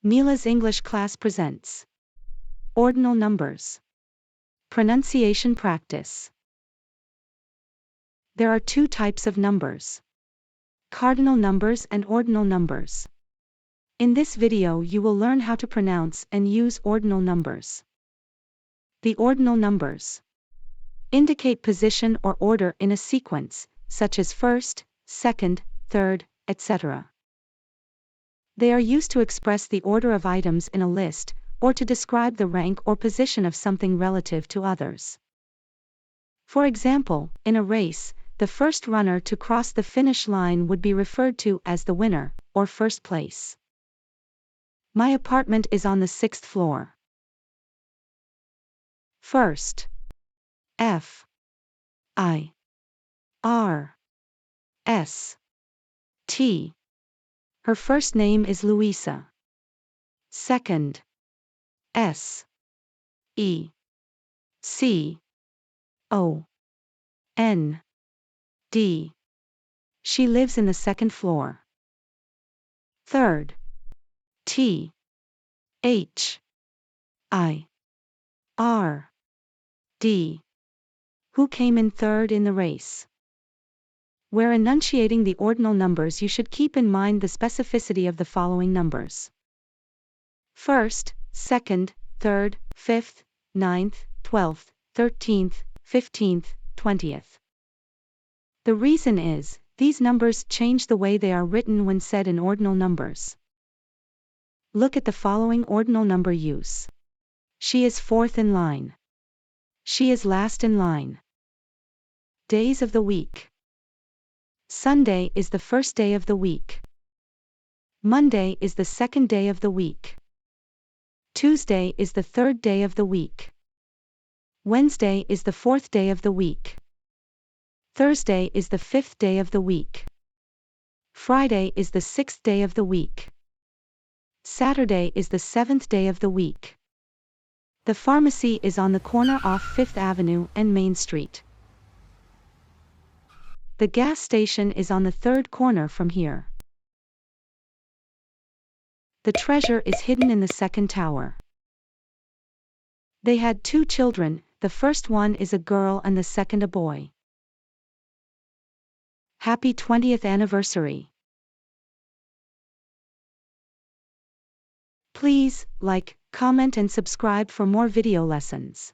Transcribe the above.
Mila's English class presents Ordinal Numbers. Pronunciation Practice. There are two types of numbers: cardinal numbers and ordinal numbers. In this video you will learn how to pronounce and use ordinal numbers. The ordinal numbers indicate position or order in a sequence, such as first, second, third, etc. They are used to express the order of items in a list, or to describe the rank or position of something relative to others. For example, in a race, the first runner to cross the finish line would be referred to as the winner, or first place. My apartment is on the 6th floor. First. F. I. R. S. T. Her first name is Louisa. Second. S. E. C. O. N. D. She lives in the second floor. Third. T. H. I. R. D. Who came in third in the race. Where enunciating the ordinal numbers, you should keep in mind the specificity of the following numbers: first, second, third, fifth, 9th, 12th, 13th, 15th, 20th. The reason is, these numbers change the way they are written when said in ordinal numbers. Look at the following ordinal number use. She is fourth in line. She is last in line. Days of the week. Sunday is the first day of the week. Monday is the second day of the week. Tuesday is the third day of the week. Wednesday is the fourth day of the week. Thursday is the fifth day of the week. Friday is the sixth day of the week. Saturday is the seventh day of the week. The pharmacy is on the corner off 5th Avenue and Main Street. The gas station is on the third corner from here. The treasure is hidden in the second tower. They had 2 children, the first one is a girl and the second a boy. Happy 20th anniversary. Please like, comment and subscribe for more video lessons.